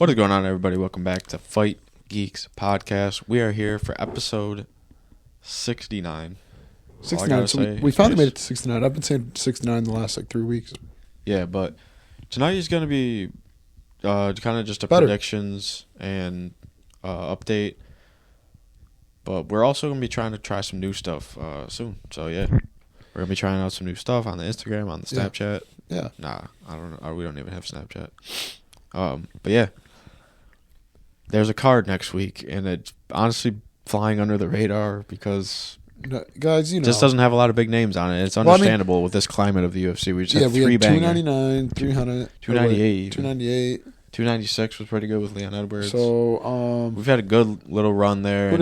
What is going on, everybody? Welcome back to Fight Geeks podcast. We are here for episode 69. 69. So we finally made it to 69. I've been saying 69 the last 3 weeks. Yeah, but tonight is going to be kind of just predictions and update. But we're also going to be trying to try some new stuff soon. So, yeah. We're going to be trying out some new stuff on the Instagram, on the Snapchat. Yeah. Nah, I don't know. We don't even have Snapchat. But, yeah. There's a card next week, and it's honestly flying under the radar because guys, just doesn't have a lot of big names on it. It's understandable with this climate of the UFC. We just have three bangers. 299, 300, 298. 298. 296 was pretty good with Leon Edwards. So we've had a good little run there. Who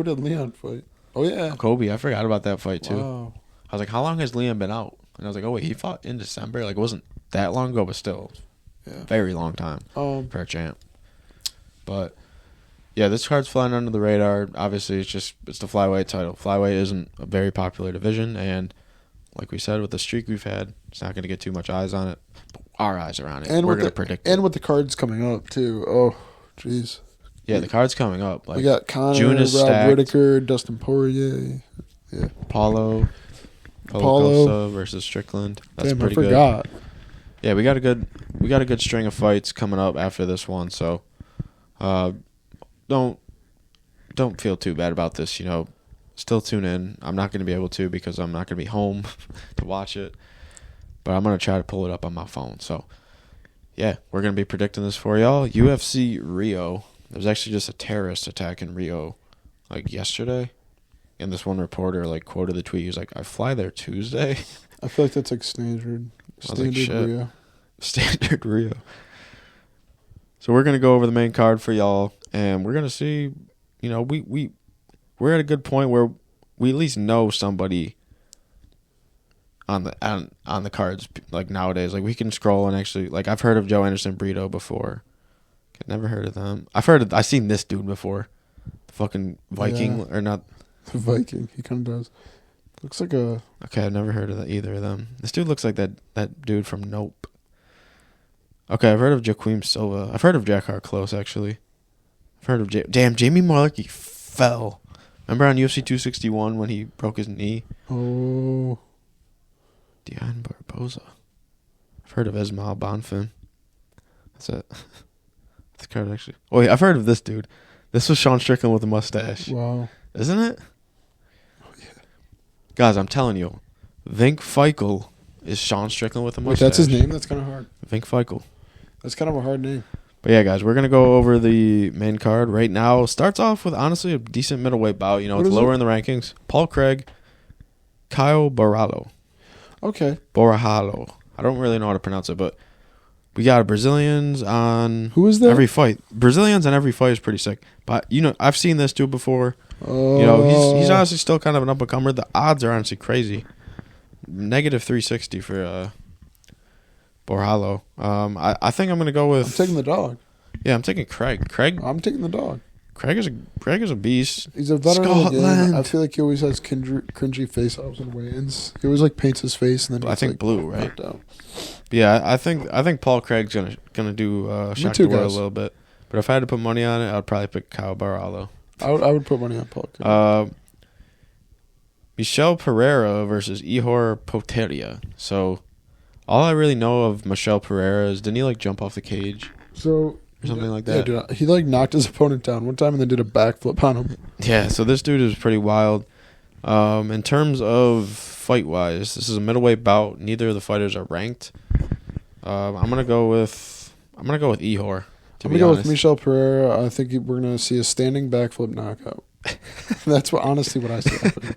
did Leon fight? Oh, yeah. Kobe. I forgot about that fight, too. Wow. I was like, how long has Leon been out? And I was like, oh, wait, he fought in December? Like, it wasn't that long ago, but still. Yeah. Very long time for a champ. But, yeah, this card's flying under the radar. Obviously, it's the flyweight title. Flyweight isn't a very popular division, and like we said, with the streak we've had, it's not going to get too much eyes on it. But our eyes are on it. We're going to predict it. And with the cards coming up, too. Oh, jeez. Yeah, the card's coming up. Like, we got Conor, June is Rob stacked. Whittaker, Dustin Poirier. Yeah. Paulo Costa versus Strickland. That's pretty good. I forgot. Yeah, we got a good string of fights coming up after this one, so don't feel too bad about this, Still tune in. I'm not going to be able to because I'm not going to be home to watch it, but I'm going to try to pull it up on my phone. So, yeah, we're going to be predicting this for y'all. UFC Rio. There was actually just a terrorist attack in Rio yesterday, and this one reporter quoted the tweet. He was like, "I fly there Tuesday." I feel like that's standard. Rio. Standard Rio. So we're gonna go over the main card for y'all, and we're gonna see. We're at a good point where we at least know somebody on the cards nowadays. We can scroll and actually I've heard of Joe Anderson Brito before. I've never heard of them. I've seen this dude before. The fucking Viking or not? The Viking. He kind of does. Looks like a... Okay, I've never heard of either of them. This dude looks like that dude from Nope. Okay, I've heard of Joaquim Silva. I've heard of Jack Hart Close, actually. I've heard of... Damn, Jamie Mullarkey fell. Remember on UFC 261 when he broke his knee? Oh. Dion Barboza. I've heard of Ismail Bonfim. That's it. That's the card, actually. Oh, yeah, I've heard of this dude. This was Sean Strickland with a mustache. Wow. Isn't it? Guys, I'm telling you, Vink Feichel is Sean Strickland with a mustache. Wait, that's his name? That's kind of hard. Vink Feichel. That's kind of a hard name. But yeah, guys, we're going to go over the main card right now. Starts off with, honestly, a decent middleweight bout. It's lower in the rankings. Paul Craig, Kyle Baralho. Okay. Borralho. I don't really know how to pronounce it, but we got Brazilians on Who is that? every fight. Brazilians on every fight is pretty sick. But, I've seen this dude before. He's honestly still kind of an up-and-comer. The odds are honestly crazy. Negative 360 for Borralho. I think I'm going to go with... I'm taking the dog. Yeah, I'm taking Craig. I'm taking the dog. Craig is a beast. He's a veteran of the game. Scotland. I feel like he always has cringy face-offs and weigh-ins. He always paints his face and then I think blue, right? Out. Yeah, I think Paul Craig's gonna do shock the world a little bit. But if I had to put money on it, I'd probably pick Kyle Baralho. I would put money on Paul Craig. Michel Pereira versus Ihor Potieria. So, all I really know of Michel Pereira is, didn't he jump off the cage? So... Or something like that. Yeah, dude, he knocked his opponent down one time and then did a backflip on him. Yeah, so this dude is pretty wild. In terms of fight-wise, this is a middleweight bout. Neither of the fighters are ranked. I'm gonna go with Ihor. I'm gonna go with Michel Pereira. I think we're gonna see a standing backflip knockout. That's what I see happening.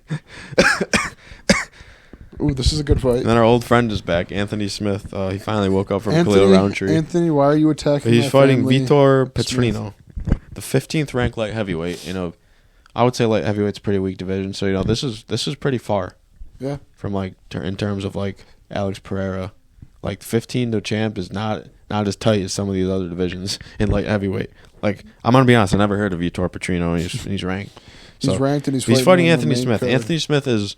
Ooh, this is a good fight. And then our old friend is back, Anthony Smith. He finally woke up from Khalil Roundtree. Anthony, why are you attacking He's fighting family? Vitor Petrino, the 15th ranked light heavyweight. I would say light heavyweight's a pretty weak division. So this is pretty far. Yeah. From in terms of Alex Pereira, 15 to champ is not as tight as some of these other divisions in light heavyweight. I'm gonna be honest, I never heard of Vitor Petrino. He's ranked. He's ranked and he's fighting Anthony Smith. Card. Anthony Smith is.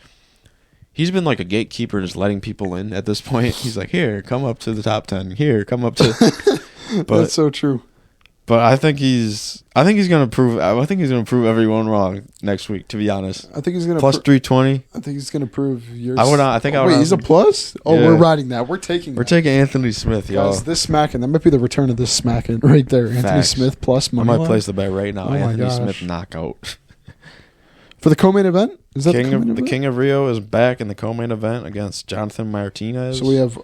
He's been like a gatekeeper, just letting people in at this point. He's like, here, come up to the top 10. Here, come up to... That's so true. But I think he's gonna prove everyone wrong next week. To be honest, I think he's gonna plus 320. I think he's gonna prove yours. Wait, he's a plus. Oh, Yeah. we're riding that. We're taking Anthony Smith, y'all. Guys, this smacking. That might be the return of this smacking right there. Anthony Facts. Smith plus money. I might line. place the bet right now. Oh my Anthony gosh. Smith knockout. For the co-main event. Is that the King of Rio is back in the co-main event against Jonathan Martinez. So we have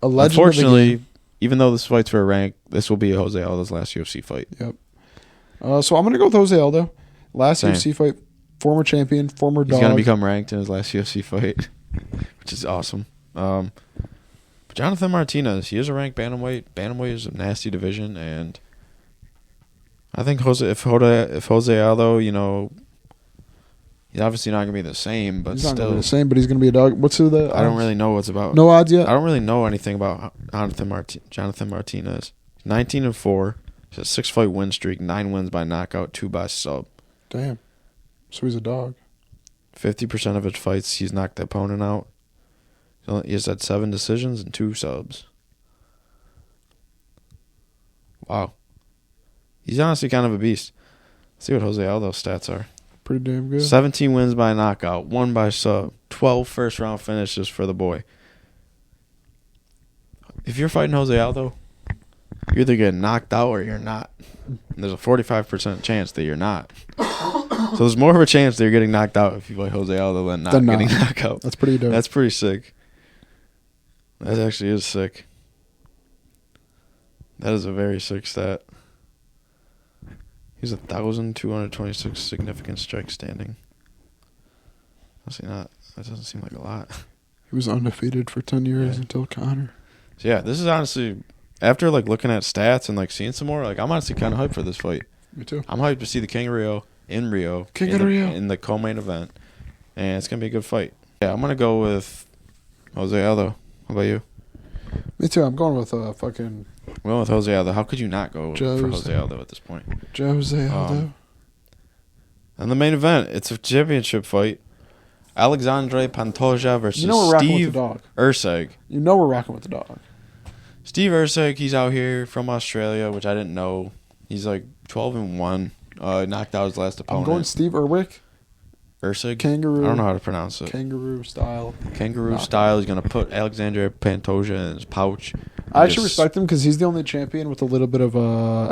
a legend. Unfortunately, even though this fight's for a rank, this will be Jose Aldo's last UFC fight. Yep. So I'm going to go with Jose Aldo. Last Same. UFC fight, former champion, former dog. He's going to become ranked in his last UFC fight, which is awesome. But Jonathan Martinez, he is a ranked bantamweight. Bantamweight is a nasty division, and I think if Jose Aldo, you know, he's obviously not going to be the same, but he's not still gonna be the same, but he's going to be a dog. What's the? I don't really know what's about. No odds yet. I don't really know anything about Jonathan Martinez. 19-4. He's a 6-fight win streak, 9 wins by knockout, 2 by sub. Damn. So he's a dog. 50% of his fights, he's knocked the opponent out. He has had 7 decisions and 2 subs. Wow. He's honestly kind of a beast. Let's see what Jose Aldo's stats are. Pretty damn good. 17 wins by knockout, 1 by sub, 12 first-round finishes for the boy. If you're fighting Jose Aldo, you're either getting knocked out or you're not. And there's a 45% chance that you're not. So there's more of a chance that you're getting knocked out if you fight Jose Aldo than not getting knocked out. That's pretty dope. That's pretty sick. That actually is sick. That is a very sick stat. He's 1,226 significant strikes standing. Honestly, not. That doesn't seem like a lot. He was undefeated for 10 years until Connor. So yeah, this is honestly, after like looking at stats and like seeing some more, like I'm honestly kind of hyped for this fight. Me too. I'm hyped to see the King of Rio in Rio. In the co-main event. And it's going to be a good fight. Yeah, I'm going to go with Jose Aldo. How about you? Me too. I'm going with fucking I'm going with Jose Aldo. How could you not go for Jose Aldo at this point? Jose Aldo. And the main event, it's a championship fight. Alexandre Pantoja versus Steve Urseg. You know we're rocking with the dog. Steve Urseg, he's out here from Australia, which I didn't know. He's like 12-1. Knocked out his last opponent. I'm going Steve Urseg. Kangaroo. I don't know how to pronounce it. Kangaroo style. He's going to put Alexandre Pantoja in his pouch. I actually respect him because he's the only champion with a little bit of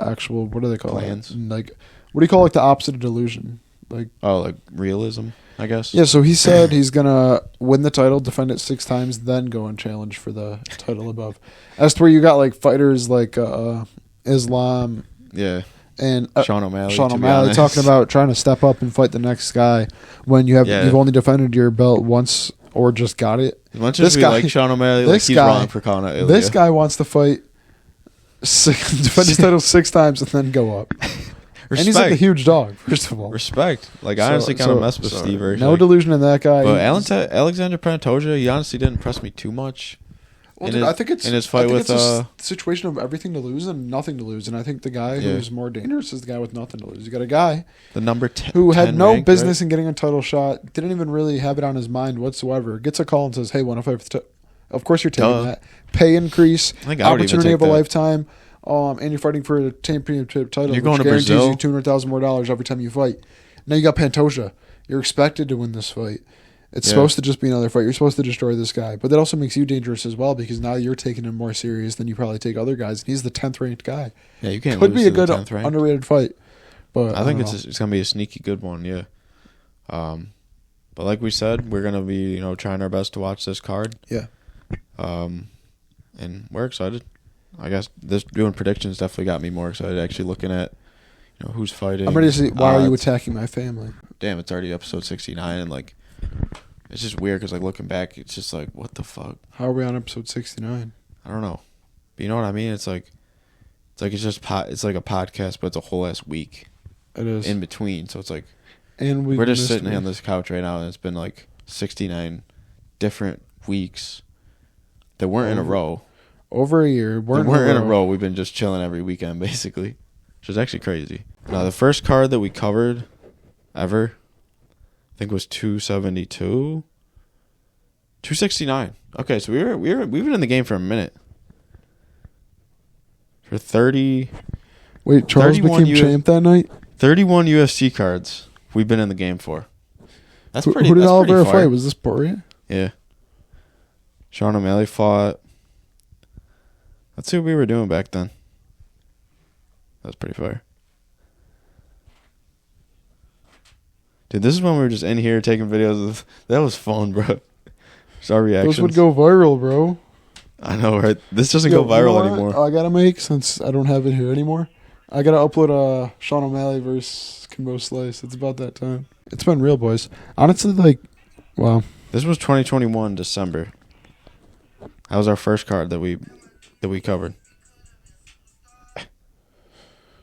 actual, what do they call plans? it? Like, what do you call like the opposite of delusion? Like realism, I guess. Yeah, so he said he's going to win the title, defend it 6 times, then go and challenge for the title above. As to where you got like fighters like Islam. Yeah. And Sean O'Malley talking about trying to step up and fight the next guy when you've only defended your belt once or just got it. As much as we like Sean O'Malley, like he's wrong for calling out Ilya. This guy wants to fight, defend his title 6 times and then go up. And he's like a huge dog, first of all. Respect. Like, I honestly kind of mess with Steve Urseg. No delusion in that guy. But Alexander Pantoja, he honestly didn't impress me too much. Well, I think it's in his fight with a situation of everything to lose and nothing to lose, and I think the guy who's more dangerous is the guy with nothing to lose. You got a guy the number 10 who had no rank, business in getting a title shot, didn't even really have it on his mind whatsoever. Gets a call and says, "Hey, want to fight for the title?" Of course, you're taking that pay increase, opportunity of a lifetime, and you're fighting for a championship title. You're going to guarantees Brazil. You $200,000 more every time you fight. Now you got Pantoja. You're expected to win this fight. It's supposed to just be another fight. You're supposed to destroy this guy. But that also makes you dangerous as well because now you're taking him more serious than you probably take other guys. And he's the 10th ranked guy. Yeah, you can't Could lose be a to the good 10th ranked. underrated fight. But I think it's going to be a sneaky good one, yeah. But like we said, we're going to be, trying our best to watch this card. Yeah. And we're excited. I guess this doing predictions definitely got me more excited. Actually looking at, who's fighting. I'm ready to see why are you attacking my family? Damn, it's already episode 69, and like, it's just weird because like looking back, it's just like, what the fuck? How are we on episode 69? I don't know, but you know what I mean. It's like it's just it's like a podcast, but it's a whole ass week. It is in between, so it's like, and we're just sitting on this couch right now, and it's been like 69 different weeks that weren't in a row. Over a year, we're in a row. We've been just chilling every weekend, basically, which is actually crazy. Now, the first card that we covered ever, I think, was 272, 269. Okay, so we've been in the game for a minute. For 30. Wait, Charles 31 became champ that night? 31 UFC cards we've been in the game for. That's pretty. Who did that's Oliveira pretty fire. fight? Was this Poirier? Yeah. Sean O'Malley fought. Let's see what we were doing back then. That's pretty fire. Dude, this is when we were just in here taking videos of. That was fun, bro. Just our reactions. Those would go viral, bro. I know, right? This doesn't go viral anymore. I gotta make, since I don't have it here anymore, I gotta upload Sean O'Malley versus Kimbo Slice. It's about that time. It's been real, boys. Honestly, like, wow. This was 2021 December. That was our first card that we covered.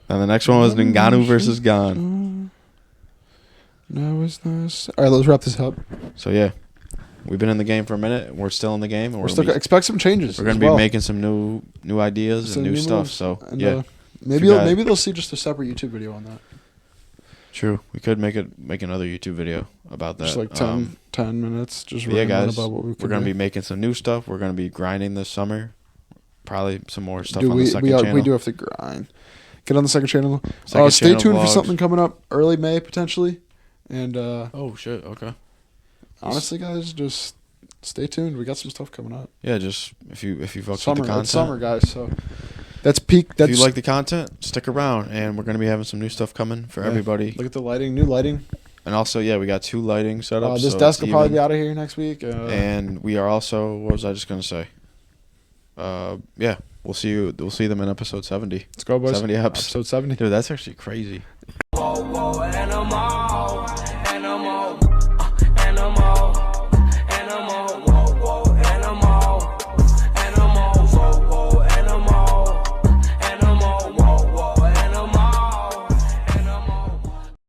And the next one was Ngannou versus Gane. No, it's nice. All right, let's wrap this up. So yeah, we've been in the game for a minute. We're still in the game, and We're still expect some changes. We're going to be making some new ideas and new stuff. Moves. So And, yeah, maybe they'll see just a separate YouTube video on that. True. We could make another YouTube video about that. Just like 10 minutes. Just yeah, guys. about what we're going to be making some new stuff. We're going to be grinding this summer. Probably some more stuff on the second channel. We do have to grind. Get on the second channel. Second Stay channel tuned vlogs. for something coming up early May potentially. And oh shit! Okay. Honestly, guys, just stay tuned. We got some stuff coming up. Yeah, just if you fuck with Summer, the content, it's summer, guys. So that's peak. That's if you like the content, stick around, and we're gonna be having some new stuff coming for everybody. Look at the lighting, new lighting. And also, yeah, we got 2 lighting setups. This so desk will it's probably even. be out of here next week. And we are also. What was I just gonna say? Yeah, we'll see you. We'll see them in episode 70. Let's go, boys. 70 eps. Episode 70. Dude, that's actually crazy. Whoa, whoa,